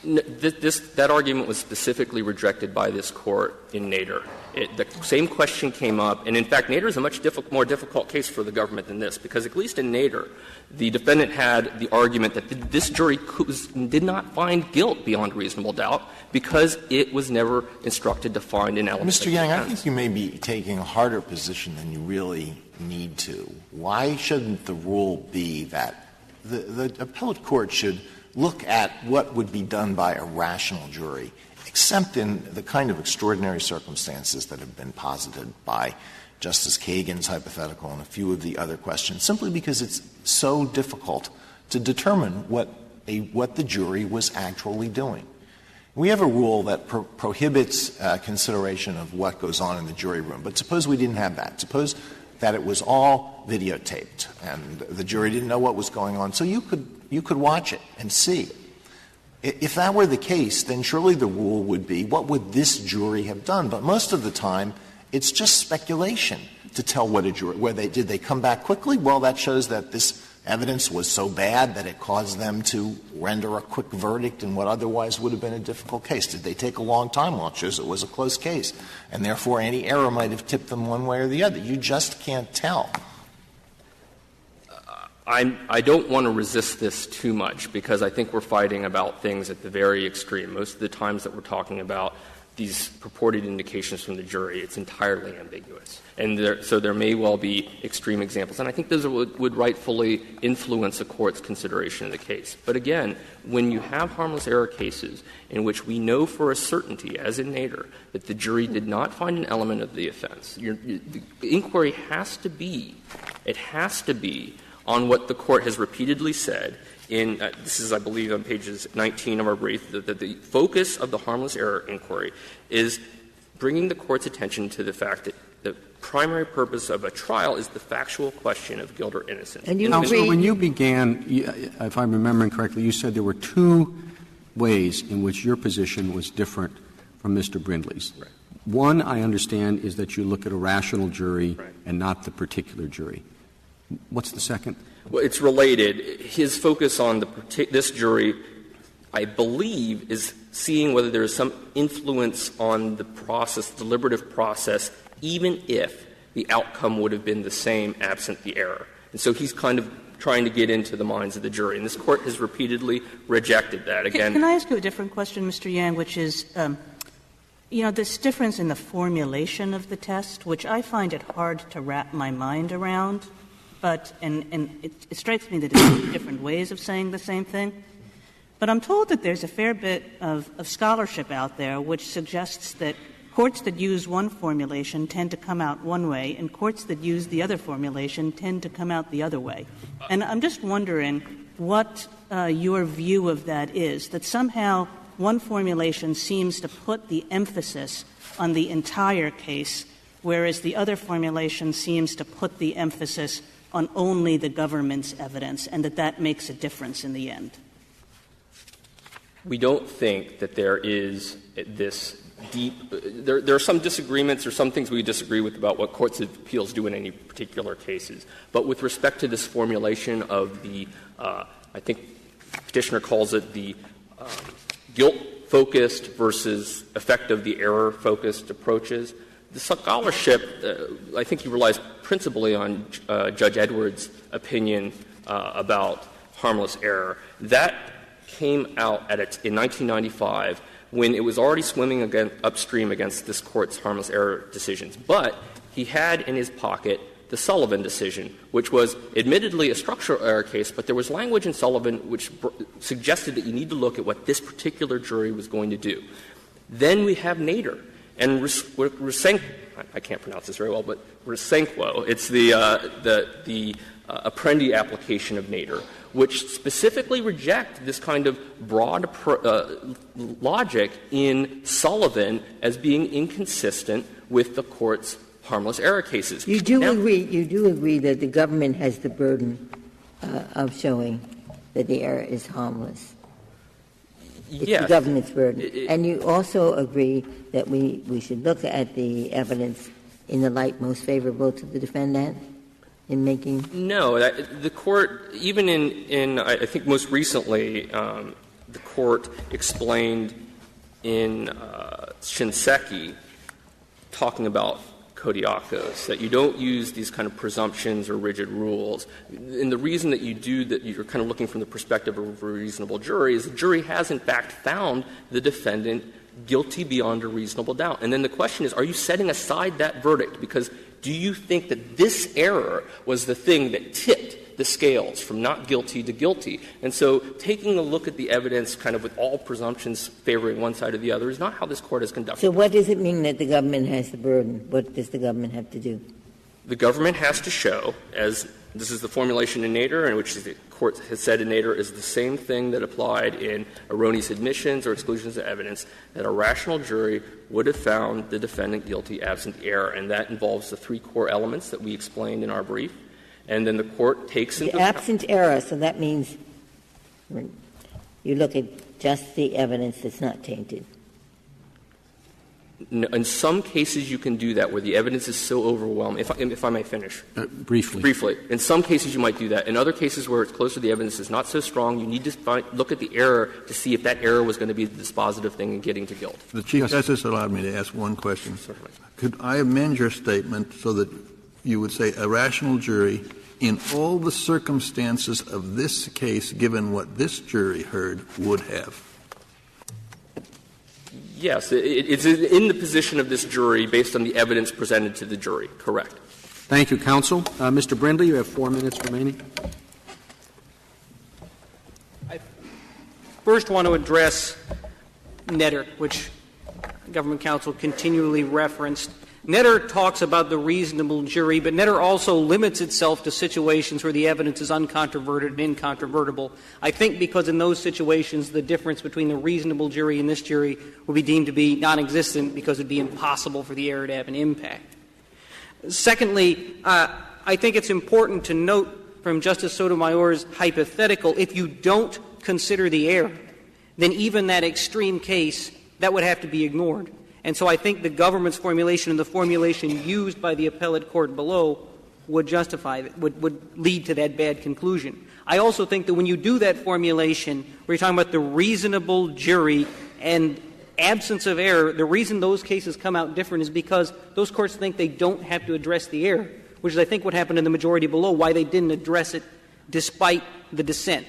That argument was specifically rejected by this Court in Nader. The same question came up, and in fact, Nader is a much more difficult case for the government than this, because at least in Nader, the defendant had the argument that this jury did not find guilt beyond reasonable doubt because it was never instructed to find an element. Mr. Yang, I think you may be taking a harder position than you really need to. Why shouldn't the rule be that the appellate court should look at what would be done by a rational jury, except in the kind of extraordinary circumstances that have been posited by Justice Kagan's hypothetical and a few of the other questions, simply because it's so difficult to determine what the jury was actually doing. We have a rule that prohibits consideration of what goes on in the jury room, but suppose we didn't have that. Suppose that it was all videotaped and the jury didn't know what was going on, so you could watch it and see. If that were the case, then surely the rule would be, what would this jury have done? But most of the time, it's just speculation to tell what a jury — did they come back quickly? Well, that shows that this evidence was so bad that it caused them to render a quick verdict in what otherwise would have been a difficult case. Did they take a long time? Well, it shows it was a close case. And therefore, any error might have tipped them one way or the other. You just can't tell. I don't want to resist this too much, because I think we're fighting about things at the very extreme. Most of the times that we're talking about these purported indications from the jury, it's entirely ambiguous. And so there may well be extreme examples. And I think those would rightfully influence a court's consideration of the case. But again, when you have harmless error cases in which we know for a certainty, as in Nader, that the jury did not find an element of the offense, the inquiry has to be on what the Court has repeatedly said in this is, I believe, on pages 19 of our brief, that the focus of the harmless error inquiry is bringing the Court's attention to the fact that the primary purpose of a trial is the factual question of guilt or innocence. And you so when you began, if I'm remembering correctly, you said there were two ways in which your position was different from Mr. Brindley's. Right. One, I understand, is that you look at a rational jury right. and not the particular jury. What's the second? Well, it's related. His focus on this jury, I believe, is seeing whether there is some influence on the process, deliberative process, even if the outcome would have been the same absent the error. And so he's kind of trying to get into the minds of the jury. And this Court has repeatedly rejected that. Again, Can I ask you a different question, Mr. Yang, which is, this difference in the formulation of the test, which I find it hard to wrap my mind around. But it strikes me that it's different ways of saying the same thing. But I'm told that there's a fair bit of scholarship out there which suggests that courts that use one formulation tend to come out one way, and courts that use the other formulation tend to come out the other way. And I'm just wondering what your view of that is, that somehow one formulation seems to put the emphasis on the entire case, whereas the other formulation seems to put the emphasis on only the government's evidence, and that makes a difference in the end. We don't think that there is this deep there are some disagreements or some things we disagree with about what courts of appeals do in any particular cases. But with respect to this formulation of the I think Petitioner calls it the guilt-focused versus effect of the error-focused approaches, the scholarship, I think he relies principally on Judge Edwards' opinion about harmless error. That came out in 1995 when it was already swimming upstream against this Court's harmless error decisions. But he had in his pocket the Sullivan decision, which was admittedly a structural error case, but there was language in Sullivan which suggested that you need to look at what this particular jury was going to do. Then we have Nader. And Resenko, I can't pronounce this very well, but Resenko, it's the Apprendi application of Nader, which specifically reject this kind of broad logic in Sullivan as being inconsistent with the Court's harmless error cases. You do agree that the government has the burden of showing that the error is harmless. It's yes. the government's burden. And you also agree that we should look at the evidence in the light most favorable to the defendant in making? No. The Court, even in I think most recently, the Court explained in Shinseki, talking about Kodiakos, that you don't use these kind of presumptions or rigid rules. And the reason that you do that, you're kind of looking from the perspective of a reasonable jury, is the jury has in fact found the defendant guilty beyond a reasonable doubt. And then the question is, are you setting aside that verdict? Because do you think that this error was the thing that tipped the scales from not guilty to guilty? And so taking a look at the evidence kind of with all presumptions favoring one side or the other is not how this Court has conducted. So what does it mean that the government has the burden? What does the government have to do? The government has to show, as this is the formulation in Nader, and which the Court has said in Nader is the same thing that applied in erroneous admissions or exclusions of evidence, that a rational jury would have found the defendant guilty absent error. And that involves the three core elements that we explained in our brief. And then the Court takes into account absent error, so that means you look at just the evidence that's not tainted. No, in some cases you can do that where the evidence is so overwhelming. If I may finish. Briefly. In some cases you might do that. In other cases where it's closer, the evidence is not so strong, you need to look at the error to see if that error was going to be the dispositive thing in getting to guilt. The Chief Justice allowed me to ask one question. Certainly. Could I amend your statement so that you would say a rational jury, in all the circumstances of this case, given what this jury heard, would have? Yes. It's in the position of this jury based on the evidence presented to the jury. Correct. Thank you, counsel. Mr. Brindley, you have 4 minutes remaining. I first want to address Netter, which government counsel continually referenced. Netter talks about the reasonable jury, but Netter also limits itself to situations where the evidence is uncontroverted and incontrovertible. I think because in those situations the difference between the reasonable jury and this jury would be deemed to be non-existent because it would be impossible for the error to have an impact. Secondly, I think it's important to note from Justice Sotomayor's hypothetical, if you don't consider the error, then even that extreme case, that would have to be ignored. And so I think the government's formulation and the formulation used by the appellate court below would justify — would lead to that bad conclusion. I also think that when you do that formulation, where you're talking about the reasonable jury and absence of error, the reason those cases come out different is because those courts think they don't have to address the error, which is, I think, what happened in the majority below, why they didn't address it despite the dissent.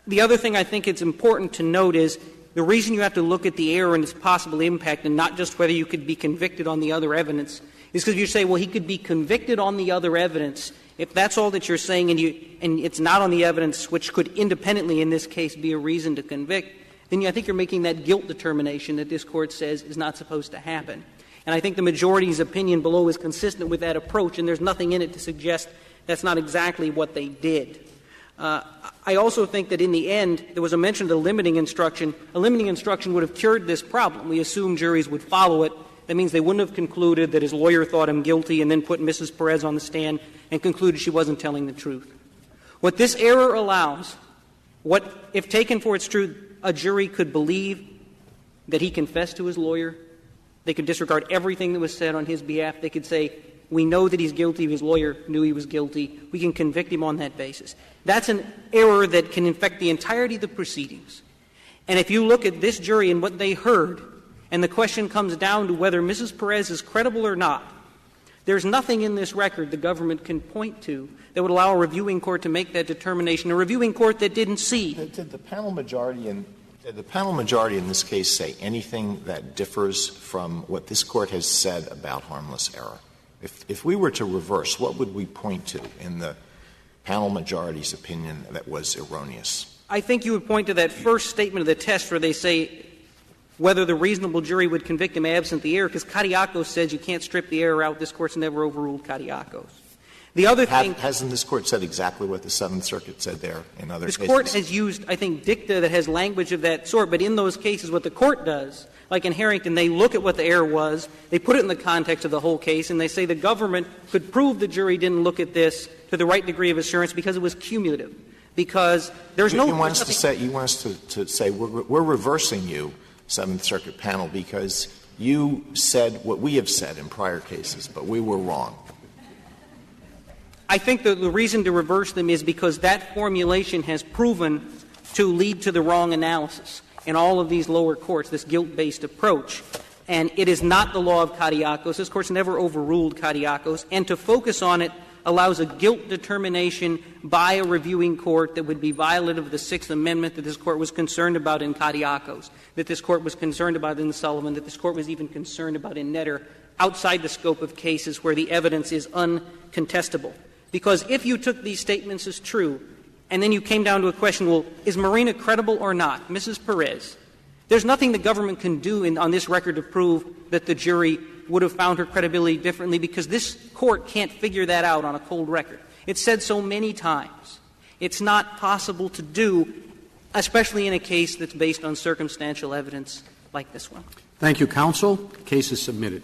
The other thing I think it's important to note is the reason you have to look at the error and its possible impact and not just whether you could be convicted on the other evidence is because you say, well, he could be convicted on the other evidence. If that's all that you're saying and it's not on the evidence, which could independently in this case be a reason to convict, then I think you're making that guilt determination that this Court says is not supposed to happen. And I think the majority's opinion below is consistent with that approach, and there's nothing in it to suggest that's not exactly what they did. I also think that in the end, there was a mention of the limiting instruction. A limiting instruction would have cured this problem. We assume juries would follow it. That means they wouldn't have concluded that his lawyer thought him guilty and then put Mrs. Perez on the stand and concluded she wasn't telling the truth. What this error allows, what, if taken for its truth, a jury could believe that he confessed to his lawyer. They could disregard everything that was said on his behalf. They could say, we know that he's guilty. His lawyer knew he was guilty. We can convict him on that basis. That's an error that can infect the entirety of the proceedings. And if you look at this jury and what they heard, and the question comes down to whether Mrs. Perez is credible or not, there's nothing in this record the government can point to that would allow a reviewing court to make that determination, a reviewing court that didn't see. Did the panel majority in this case say anything that differs from what this Court has said about harmless error? If we were to reverse, what would we point to in the panel majority's opinion that was erroneous? I think you would point to that first statement of the test where they say whether the reasonable jury would convict him absent the error, because Katiakos says you can't strip the error out. This Court's never overruled Katiakos. The other thing — Hasn't this Court said exactly what the Seventh Circuit said there in other cases? This Court has used, I think, dicta that has language of that sort, but in those cases what the Court does, like in Harrington, they look at what the error was, they put it in the context of the whole case, and they say the government could prove the jury didn't look at this to the right degree of assurance because it was cumulative. Because there's no — You want us to say we're reversing you, Seventh Circuit panel, because you said what we have said in prior cases, but we were wrong. I think that the reason to reverse them is because that formulation has proven to lead to the wrong analysis in all of these lower courts, this guilt-based approach. And it is not the law of Katiakos. This Court's never overruled Katiakos. And to focus on it allows a guilt determination by a reviewing court that would be violative of the Sixth Amendment that this Court was concerned about in Katiakos, that this Court was concerned about in Sullivan, that this Court was even concerned about in Netter, outside the scope of cases where the evidence is uncontestable. Because if you took these statements as true, and then you came down to a question, well, is Marina credible or not, Mrs. Perez, there's nothing the government can do on this record to prove that the jury would have found her credibility differently, because this Court can't figure that out on a cold record. It's said so many times. It's not possible to do, especially in a case that's based on circumstantial evidence like this one. Thank you, counsel. The case is submitted.